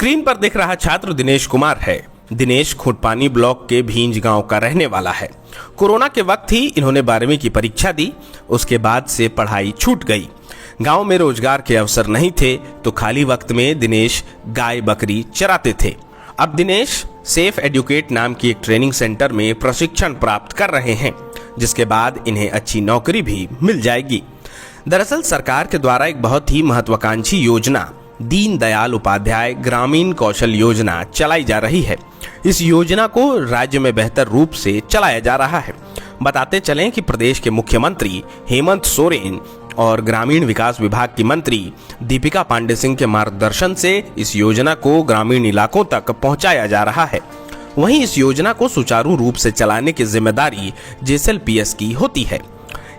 Screen पर दिख रहा छात्र दिनेश कुमार है। दिनेश खुटपानी ब्लॉक के भींज गांव का रहने वाला है। कोरोना के वक्त ही इन्होंने 12वीं की परीक्षा दी। उसके बाद से पढ़ाई छूट गई। गांव में रोजगार के अवसर नहीं थे तो खाली वक्त में दिनेश गाय बकरी चराते थे। अब दिनेश सेफ एडुकेट नाम की एक ट्रेनिंग सेंटर में प्रशिक्षण प्राप्त कर रहे हैं, जिसके बाद इन्हें अच्छी नौकरी भी मिल जाएगी। दरअसल सरकार के द्वारा एक बहुत ही महत्वाकांक्षी योजना दीन दयाल उपाध्याय ग्रामीण कौशल योजना चलाई जा रही है। इस योजना को राज्य में बेहतर रूप से चलाया जा रहा है। बताते चलें कि प्रदेश के मुख्यमंत्री हेमंत सोरेन और ग्रामीण विकास विभाग की मंत्री दीपिका पांडे सिंह के मार्गदर्शन से इस योजना को ग्रामीण इलाकों तक पहुंचाया जा रहा है। वहीं इस योजना को सुचारू रूप से चलाने की जिम्मेदारी जेएसएलपीएस की होती है।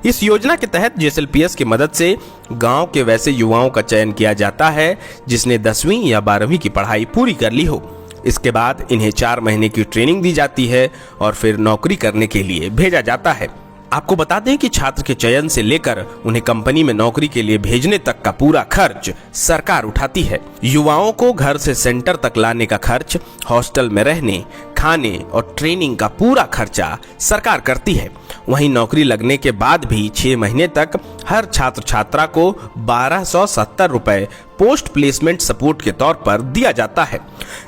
इस योजना के तहत जेएसएलपीएस की मदद से गांव के वैसे युवाओं का चयन किया जाता है जिसने 10वीं या 12वीं की पढ़ाई पूरी कर ली हो। इसके बाद इन्हें 4 महीने की ट्रेनिंग दी जाती है और फिर नौकरी करने के लिए भेजा जाता है। आपको बता दें कि छात्र के चयन से लेकर उन्हें कंपनी में नौकरी के लिए भेजने तक का पूरा खर्च सरकार उठाती है। युवाओं को घर से सेंटर तक लाने का खर्च, हॉस्टल में रहने, खाने और ट्रेनिंग का पूरा खर्चा सरकार करती है। वहीं नौकरी लगने के बाद भी 6 महीने तक हर छात्र छात्रा को 1270 रुपए पोस्ट प्लेसमेंट सपोर्ट के तौर पर दिया जाता है।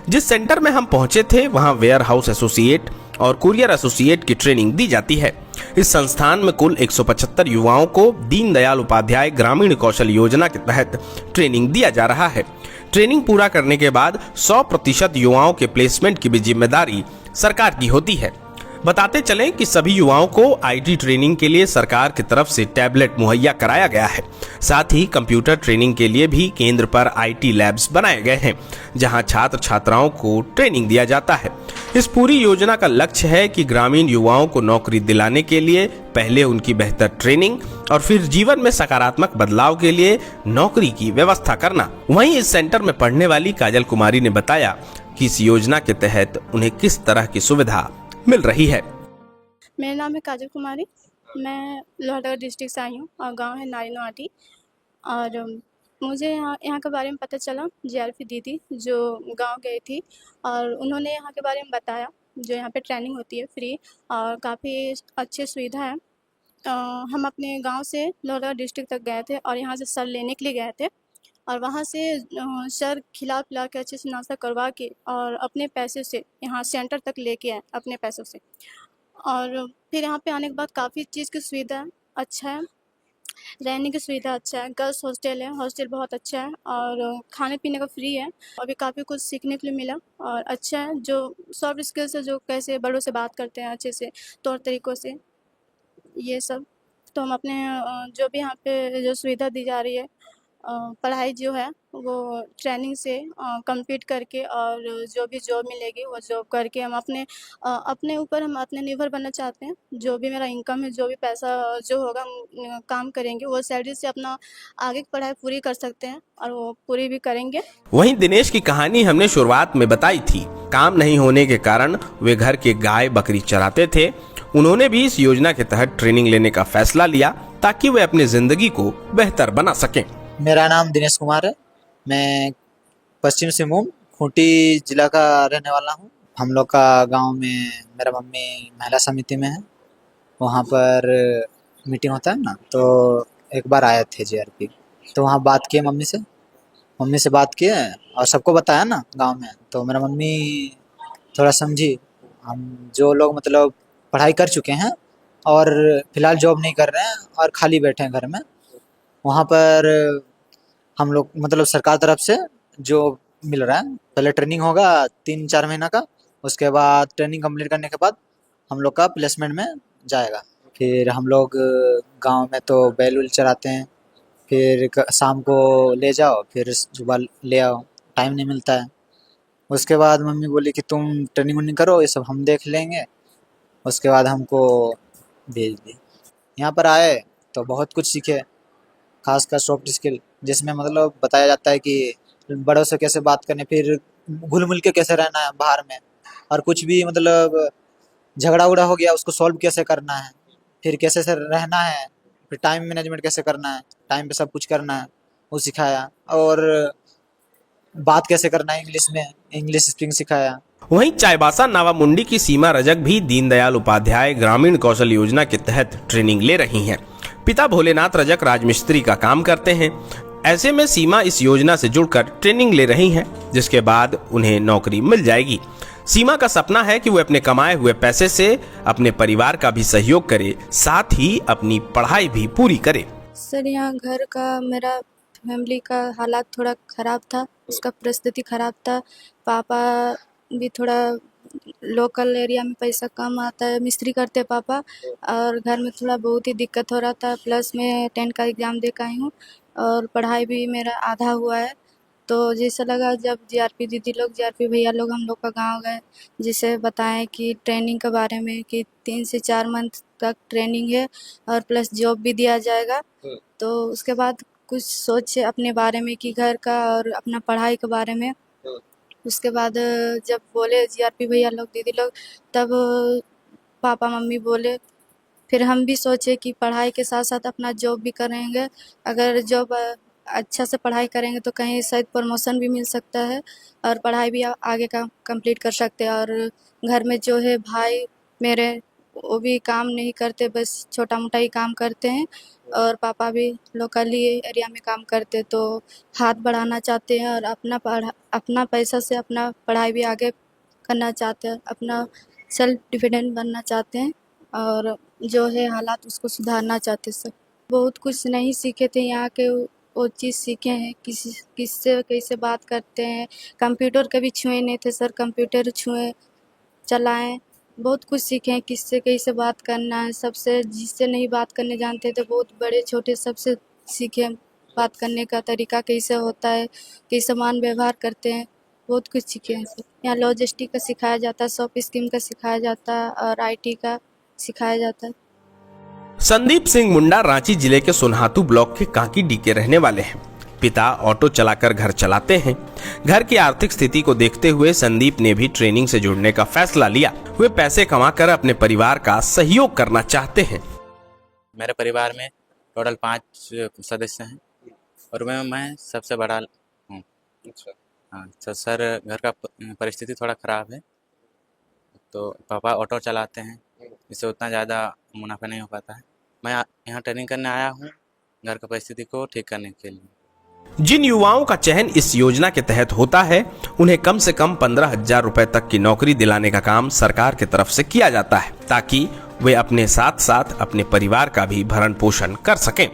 जिस सेंटर में हम पहुंचे थे वहां वेयर हाउस एसोसिएट और कुरियर एसोसिएट की ट्रेनिंग दी जाती है। इस संस्थान में कुल 175 युवाओं को दीनदयाल उपाध्याय ग्रामीण कौशल योजना के तहत ट्रेनिंग दिया जा रहा है। ट्रेनिंग पूरा करने के बाद 100% युवाओं के प्लेसमेंट की भी जिम्मेदारी सरकार की होती है। बताते चलें कि सभी युवाओं को आईटी ट्रेनिंग के लिए सरकार की तरफ से टैबलेट मुहैया कराया गया है। साथ ही कंप्यूटर ट्रेनिंग के लिए भी केंद्र पर आईटी लैब्स बनाए गए हैं, जहां छात्र छात्राओं को ट्रेनिंग दिया जाता है। इस पूरी योजना का लक्ष्य है कि ग्रामीण युवाओं को नौकरी दिलाने के लिए पहले उनकी बेहतर ट्रेनिंग और फिर जीवन में सकारात्मक बदलाव के लिए नौकरी की व्यवस्था करना। वहीं इस सेंटर में पढ़ने वाली काजल कुमारी ने बताया कि इस योजना के तहत उन्हें किस तरह की सुविधा मिल रही है। मेरा नाम है काजल कुमारी। मैं लोहरदगा डिस्ट्रिक्ट से आई हूँ और गांव है नारीनवाटी। और मुझे यहाँ के बारे में पता चला, जेआरपी दीदी जो गांव गई थी और उन्होंने यहाँ के बारे में बताया। जो यहाँ पे ट्रेनिंग होती है फ्री और काफ़ी अच्छी सुविधा है। हम अपने गांव से लोहरदगा डिस्ट्रिक्ट तक गए थे और यहाँ से सर लेने के लिए गए थे और वहाँ से सर खिला पिला के अच्छे से नाश्ता करवा के और अपने पैसे से यहाँ सेंटर तक लेके आए अपने पैसों से। और फिर यहाँ पे आने के बाद काफ़ी चीज़ की सुविधा अच्छा है, रहने की सुविधा अच्छा है, गर्ल्स हॉस्टल है, हॉस्टल बहुत अच्छा है और खाने पीने का फ्री है। अभी काफ़ी कुछ सीखने के लिए मिला और अच्छा है। जो सॉफ्ट स्किल्स है, जो कैसे बड़ों से बात करते हैं अच्छे से, तौर तरीक़ों से, ये सब। तो हम अपने जो भी यहाँ पे जो सुविधा दी जा रही है, पढ़ाई जो है वो ट्रेनिंग से कंप्लीट करके और जो भी जॉब मिलेगी वो जॉब करके हम अपने ऊपर हम आत्मनिर्भर बनना चाहते हैं। जो भी मेरा इनकम है, जो भी पैसा जो होगा हम काम करेंगे, वो सैलरी से अपना आगे की पढ़ाई पूरी कर सकते हैं और वो पूरी भी करेंगे। वहीं दिनेश की कहानी हमने शुरुआत में बताई थी। काम नहीं होने के कारण वे घर के गाय बकरी चराते थे। उन्होंने भी इस योजना के तहत ट्रेनिंग लेने का फैसला लिया ताकि वे अपनी जिंदगी को बेहतर बना सकें। मेरा नाम दिनेश कुमार है। मैं पश्चिम सिंहभूम खूंटी जिला का रहने वाला हूँ। हम लोग का गांव में मेरा मम्मी महिला समिति में है। वहाँ पर मीटिंग होता है ना, तो एक बार आए थे जेआरपी, तो वहाँ बात किए मम्मी से बात किए और सबको बताया ना गांव में। तो मेरा मम्मी थोड़ा समझी। हम जो लोग मतलब पढ़ाई कर चुके हैं और फिलहाल जॉब नहीं कर रहे हैं और खाली बैठे हैं घर में, वहाँ पर हम लोग मतलब सरकार तरफ से जो मिल रहा है, पहले ट्रेनिंग होगा 3-4 महीना का। उसके बाद ट्रेनिंग कंप्लीट करने के बाद हम लोग का प्लेसमेंट में जाएगा। फिर हम लोग गांव में तो बैल उल चराते हैं, फिर शाम को ले जाओ, फिर सुबह ले आओ, टाइम नहीं मिलता है। उसके बाद मम्मी बोली कि तुम ट्रेनिंग उनिंग करो, ये सब हम देख लेंगे। उसके बाद हमको भेज दी। यहाँ पर आए तो बहुत कुछ सीखे, खासकर सॉफ्ट स्किल, जिसमें मतलब बताया जाता है कि बड़ों से कैसे बात करनी, फिर घुल मिल के कैसे रहना है बाहर में, और कुछ भी मतलब झगड़ा उगड़ा हो गया उसको सॉल्व कैसे करना है, फिर कैसे से रहना है, फिर टाइम मैनेजमेंट कैसे करना है, टाइम पे सब कुछ करना है, वो सिखाया। और बात कैसे करना है इंग्लिश में, इंग्लिश स्पीकिंग सिखाया। वहीं चाईबासा नावामुंडी की सीमा रजक भी दीनदयाल उपाध्याय ग्रामीण कौशल योजना के तहत ट्रेनिंग ले रही हैं। पिता भोलेनाथ रजक राजमिस्त्री का काम करते हैं। ऐसे में सीमा इस योजना से जुड़कर ट्रेनिंग ले रही हैं, जिसके बाद उन्हें नौकरी मिल जाएगी। सीमा का सपना है कि वो अपने कमाए हुए पैसे से अपने परिवार का भी सहयोग करे, साथ ही अपनी पढ़ाई भी पूरी करे। सर यहाँ घर का मेरा फैमिली का हालात थोड़ा ख़राब था, उसका परिस्थिति ख़राब था। पापा भी थोड़ा लोकल एरिया में पैसा कम आता है, मिस्त्री करते पापा, और घर में थोड़ा बहुत ही दिक्कत हो रहा था। प्लस मैं 10 का एग्ज़ाम दे के आई हूँ और पढ़ाई भी मेरा आधा हुआ है। तो जैसा लगा जब जीआरपी दीदी लोग, जीआरपी भैया लोग हम लोग का गांव गए, जिसे बताएं कि ट्रेनिंग के बारे में कि 3 से 4 मंथ तक ट्रेनिंग है और प्लस जॉब भी दिया जाएगा। तो उसके बाद कुछ सोचे अपने बारे में कि घर का और अपना पढ़ाई के बारे में। उसके बाद जब बोले जीआरपी भैया लोग, दीदी लोग, तब पापा मम्मी बोले, फिर हम भी सोचे कि पढ़ाई के साथ साथ अपना जॉब भी करेंगे। अगर जॉब अच्छा से पढ़ाई करेंगे तो कहीं शायद प्रमोशन भी मिल सकता है और पढ़ाई भी आगे का कंप्लीट कर सकते हैं। और घर में जो है भाई मेरे, वो भी काम नहीं करते, बस छोटा मोटा ही काम करते हैं, और पापा भी लोकल ही एरिया में काम करते, तो हाथ बढ़ाना चाहते हैं और अपना पैसा से अपना पढ़ाई भी आगे करना चाहते हैं, अपना सेल्फ डिपेंडेंट बनना चाहते हैं और जो है हालात उसको सुधारना चाहते हैं। सब बहुत कुछ नहीं सीखे थे यहाँ के, वो चीज़ सीखे हैं, किससे कैसे बात करते हैं। कंप्यूटर कभी छुए नहीं थे सर, कंप्यूटर छुए, चलाएं, बहुत कुछ सीखे हैं, किससे कैसे बात करना है। सबसे जिससे नहीं बात करने जानते थे, बहुत बड़े छोटे सबसे सीखे बात करने का तरीका कैसे होता है, कैसे मान व्यवहार करते हैं, बहुत कुछ सीखे हैं सर। यहाँ लॉजिस्टिक का सिखाया जाता है, सॉफ्ट स्किल का सिखाया जाता है और आईटी का सिखाया जाता है। संदीप सिंह मुंडा रांची जिले के सोनहातू ब्लॉक के कांकीडी के रहने वाले हैं। पिता ऑटो चलाकर घर चलाते हैं। घर की आर्थिक स्थिति को देखते हुए संदीप ने भी ट्रेनिंग से जुड़ने का फैसला लिया। वे पैसे कमाकर अपने परिवार का सहयोग करना चाहते हैं। मेरे परिवार में टोटल 5 सदस्य हैं और मैं सबसे बड़ा हूँ। अच्छा। हाँ तो सर, घर का परिस्थिति थोड़ा ख़राब है, तो पापा ऑटो चलाते हैं, इससे उतना ज़्यादा मुनाफा नहीं हो पाता है। मैं यहाँ ट्रेनिंग करने आया हूँ घर की परिस्थिति को ठीक करने के लिए। जिन युवाओं का चयन इस योजना के तहत होता है, उन्हें कम से कम 15,000 रुपए तक की नौकरी दिलाने का काम सरकार की तरफ से किया जाता है, ताकि वे अपने साथ साथ अपने परिवार का भी भरण पोषण कर सकें।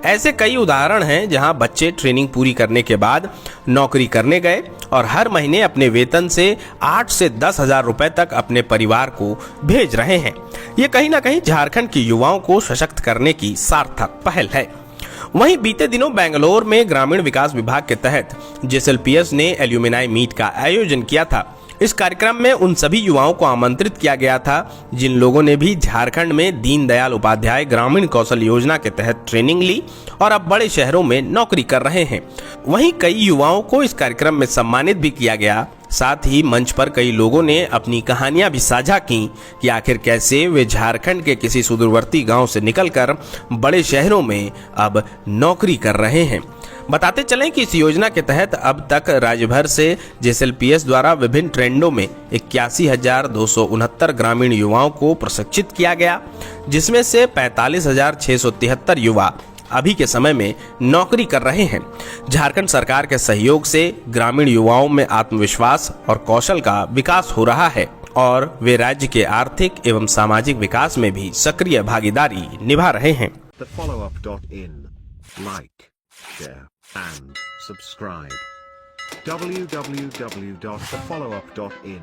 ऐसे कई उदाहरण हैं जहां बच्चे ट्रेनिंग पूरी करने के बाद नौकरी करने गए और हर महीने अपने वेतन से 8 से 10,000 रुपए तक अपने परिवार को भेज रहे हैं। ये कहीं ना कहीं झारखंड के युवाओं को सशक्त करने की सार्थक पहल है। वहीं बीते दिनों बेंगलोर में ग्रामीण विकास विभाग के तहत जेएसएलपीएस ने एल्यूमिनाई मीट का आयोजन किया था। इस कार्यक्रम में उन सभी युवाओं को आमंत्रित किया गया था जिन लोगों ने भी झारखंड में दीनदयाल उपाध्याय ग्रामीण कौशल योजना के तहत ट्रेनिंग ली और अब बड़े शहरों में नौकरी कर रहे हैं। वहीं कई युवाओं को इस कार्यक्रम में सम्मानित भी किया गया। साथ ही मंच पर कई लोगों ने अपनी कहानियां भी साझा की कि आखिर कैसे वे झारखंड के किसी सुदूरवर्ती गांव से निकलकर बड़े शहरों में अब नौकरी कर रहे हैं। बताते चलें कि इस योजना के तहत अब तक राज्य भर से जेएसएलपीएस द्वारा विभिन्न ट्रेंडों में 81,269 ग्रामीण युवाओं को प्रशिक्षित किया गया, जिसमें से 45,673 युवा अभी के समय में नौकरी कर रहे हैं। झारखंड सरकार के सहयोग से ग्रामीण युवाओं में आत्मविश्वास और कौशल का विकास हो रहा है और वे राज्य के आर्थिक एवं सामाजिक विकास में भी सक्रिय भागीदारी निभा रहे हैं। Share and subscribe. www.thefollowup.in